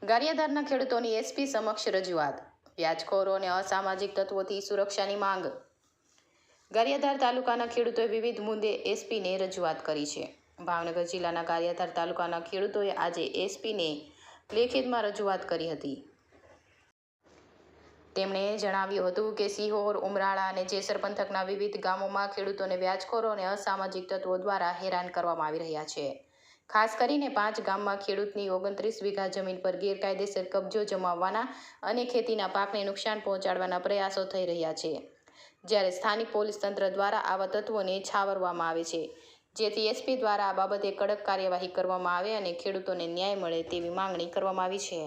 ગારિયાધારના ખેડૂતોની એસપી સમક્ષ રજૂઆત. વ્યાજખોરો અને અસામાજિક તત્વોથી સુરક્ષાની માંગ. ગારિયાધાર તાલુકાના ખેડૂતોએ વિવિધ મુદ્દે એસપીને રજૂઆત કરી છે. ભાવનગર જિલ્લાના ગારિયાધાર તાલુકાના ખેડૂતોએ આજે એસપીને લેખિતમાં રજૂઆત કરી હતી. તેમણે જણાવ્યું હતું કે સિહોર, ઉમરાળા અને જેસર પંથકના વિવિધ ગામોમાં ખેડૂતોને વ્યાજખોરો અને અસામાજિક તત્વો દ્વારા હેરાન કરવામાં આવી રહ્યા છે. ખાસ કરીને 5 ગામમાં ખેડૂતની 29 વીઘા જમીન પર ગેરકાયદેસર કબજો જમાવવાના અને ખેતીના પાકને નુકસાન પહોંચાડવાના પ્રયાસો થઈ રહ્યા છે. જ્યારે સ્થાનિક પોલીસ તંત્ર દ્વારા આવા તત્વોને છાવરવામાં આવે છે, જેથી એસપી દ્વારા આ બાબતે કડક કાર્યવાહી કરવામાં આવે અને ખેડૂતોને ન્યાય મળે તેવી માંગણી કરવામાં આવી છે.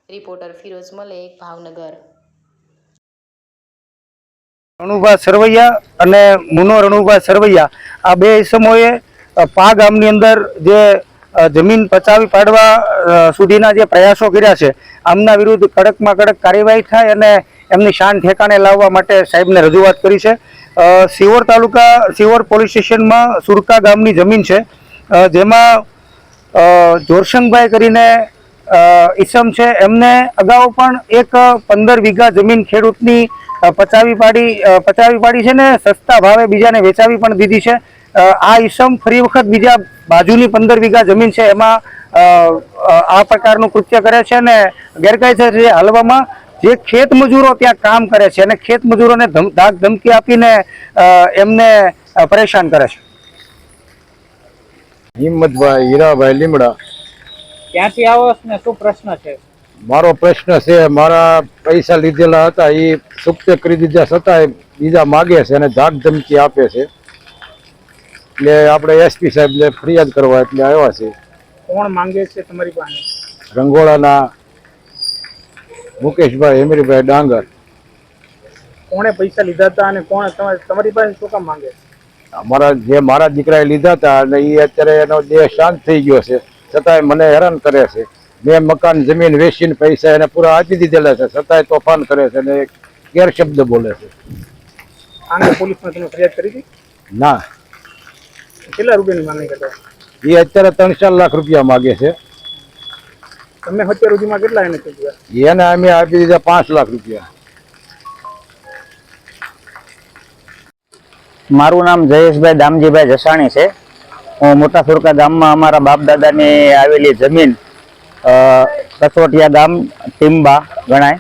રિપોર્ટર ફિરોઝ મલેક, ભાવનગર. રણુભા સરવૈયા અને મુનો રણુભા સરવૈયા આ બે ઇસમોએ પા ગામની અંદર જે જમીન પચાવી પાડવા સુધીના જે પ્રયાસો કર્યા છે, આમના વિરુદ્ધ કડકમાં કડક કાર્યવાહી થાય અને એમની શાન ઠેકાણે લાવવા માટે સાહેબને રજૂઆત કરી છે. સિહોર તાલુકા સિહોર પોલીસ સ્ટેશનમાં સુરકા ગામની જમીન છે, જેમાં જોરસંગભાઈ કરીને ઈસમ છે. એમને અગાઉ પણ એક 15 વીઘા જમીન ખેડૂતની પચાવી પાડી છે ને સસ્તા ભાવે બીજાને વેચાવી પણ દીધી છે. આ ઈસમ ફરી વખત બીજા બાજુની 15 વીઘા જમીન છે એમાં આ પ્રકારનું કૃત્ય કરે છે અને ગેરકાયદેસર હાલવામાં જે ખેત મજૂરો ત્યાં કામ કરે છે અને ખેત મજૂરોને ધાક ધમકી આપીને એમને પરેશાન કરે છે. હિંમતભાઈ હીરાભાઈ લીમડા. ક્યાંથી આવો ને શું પ્રશ્ન છે? મારો પ્રશ્ન છે, મારા પૈસા લીધેલા હતા એ સુપ્તે કરી દીધા છતાંય બીજા માગે છે અને ધાક ધમકી આપે છે. એટલે આપણે એસપી સાહેબને ફરિયાદ કરવા એટલે આવ્યા છે. કોણ માંગે છે તમારી પાસે? રંગોળાના મુકેશભાઈ હેમરીભાઈ ડાંગર. કોણે પૈસા લીધા હતા અને કોણ તમારી પાસે શું કામ માંગે? મારા દીકરાએ લીધા હતા અને એ અત્યારે એનો દેહ શાંત થઈ ગયો છે, છતાંય મને હેરાન કરે છે. મેં મકાન જમીન વેચીને પૈસા એને પૂરા આપી દીધેલા છે, છતાંય તોફાન કરે છે અને ગેરશબ્દ બોલે છે. આને પોલીસમાં તમે ફરિયાદ કરી હતી? ના. કેટલા રૂપિયાની માંગણી કરતા? એ અત્યારે 3-4 લાખ રૂપિયા માગે છે. તમે અત્યાર સુધીમાં કેટલા એને ચૂકવ્યા? એને અમે આપી દીધા 5 લાખ રૂપિયા. મારું નામ જયેશભાઈ દામજીભાઈ જસાણી છે. હું મોટા સુરકા ગામમાં અમારા બાપ દાદાની આવેલી જમીન કસોટિયા ગામ ટીમ્બા ગણાય,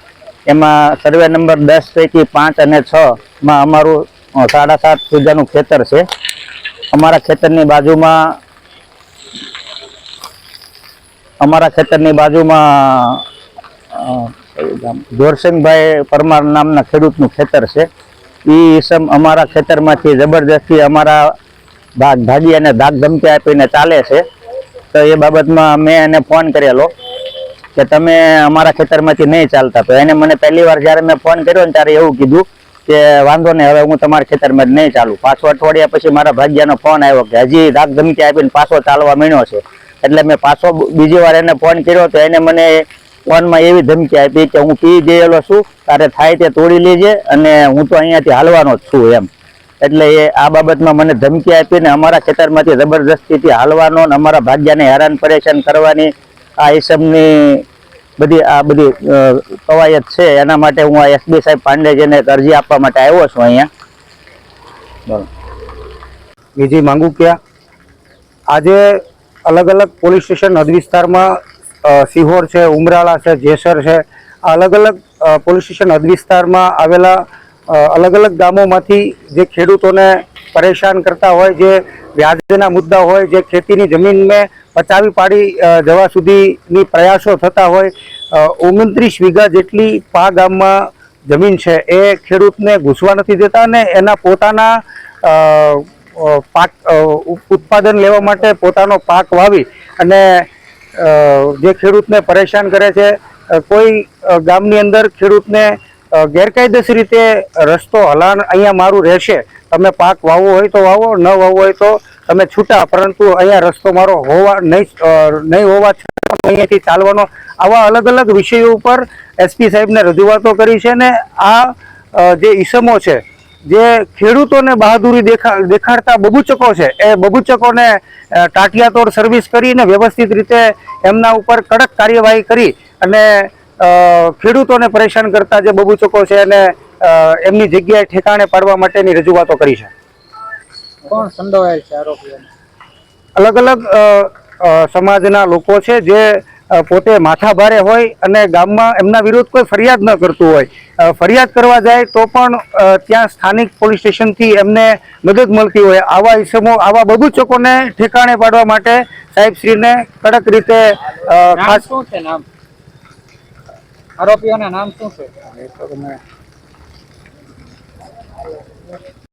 એમાં સર્વે નંબર 10 પૈકી 5 અને 6માં અમારું 7.5 વીઘાનું ખેતર છે. અમારા ખેતરની બાજુમાં જોરસિંગભાઈ પરમાર નામના ખેડૂતનું ખેતર છે. એ ઈસમ અમારા ખેતરમાંથી જબરદસ્તી અમારા ભાગી અને ધાક ધમકી આપીને ચાલે છે. તો એ બાબતમાં મેં એને ફોન કરેલો કે તમે અમારા ખેતરમાંથી નહીં ચાલતા. તો એને મને પહેલી વાર જ્યારે મેં ફોન કર્યો ને ત્યારે એવું કીધું કે વાંધો નહીં, હવે હું તમારા ખેતરમાં જ નહીં ચાલું. પાછો અઠવાડિયા પછી મારા ભાગ્યાનો ફોન આવ્યો કે હજી ધાક ધમકી આપીને પાછો ચાલવા માંડ્યો છે. એટલે મેં પાછો બીજી વાર એને ફોન કર્યો તો એને મને ફોનમાં એવી ધમકી આપી કે હું પી ગયેલો છું, તારે થાય તે તોડી લેજે અને હું તો અહીંયાથી હાલવાનો જ છું એમ. એટલે એ આ બાબતમાં મને ધમકી આપીને અમારા ખેતરમાંથી જબરદસ્તીથી હાલવાનો અને અમારા ભાગ્યાને હેરાન પરેશાન કરવાની આ ઈસમની બધી કવાયત છે. એના માટે હું આ એસબી સાહેબ પાંડેજીને અરજી આપવા માટે આવ્યો છું અહીંયા. બરાબર. બીજી માંગુ ક્યાં આજે અલગ અલગ પોલીસ સ્ટેશન હદ વિસ્તારમાં સિહોર છે, ઉમરાળા છે, જેસર છે, અલગ અલગ પોલીસ સ્ટેશન હદ વિસ્તારમાં આવેલા અલગ અલગ ગામોમાંથી જે ખેડૂતોને પરેશાન કરતા હોય, જે વ્યાજના મુદ્દા હોય, જે ખેતીની જમીનને પચાવી પાડી જવા સુધીની પ્રયાસો થતા હોય, 29 વીઘા જેટલી પા ગામમાં જમીન છે એ ખેડૂતને ઘૂસવા નથી દેતા અને એના પોતાના પાક ઉત્પાદન લેવા માટે પોતાનો પાક વાવી અને જે ખેડૂતને પરેશાન કરે છે. કોઈ ગામની અંદર ખેડૂતને ગેરકાયદેસર રીતે રસ્તો હલાન અહીંયા મારું રહેશે, તમે પાક વાવવો હોય તો વાવો, ન વાવવો હોય તો તમે છૂટા, પરંતુ અહીંયા રસ્તો મારો નહીં હોવા છતાં અહીંયાથી ચાલવાનો, આવા અલગ અલગ વિષયો ઉપર એસપી સાહેબને રજૂઆતો કરી છે. ને આ જે ઈસમો છે જે ખેડૂતોને બહાદુરી દેખાડતા બબૂચકો છે એ બબૂચકોને ટાટિયાતોડ સર્વિસ કરીને વ્યવસ્થિત રીતે એમના ઉપર કડક કાર્યવાહી કરી અને ખેડૂતોને પરેશાન કરતા જે બબૂચકો છે એને એમની જગ્યાએ ઠેકાણે પાડવા માટેની રજૂઆતો કરી છે. કોણ સંડોવાયેલ છે આરોપીઓ? અલગ અલગ સમાજના લોકો છે જે પોતે માથાભારે હોય અને ગામમાં એમના વિરુદ્ધ કોઈ ફરિયાદ ન કરતું હોય, ફરિયાદ કરવા જાય તો પણ ત્યાં સ્થાનિક પોલીસ સ્ટેશનથી એમને મદદ મળતી હોય. આવા ઇસમો, આવા બબૂચકોને ઠેકાણે પાડવા માટે સાહેબશ્રીને કડક રીતે નામ શું છે? નામ આરોપીઓના નામ શું છે?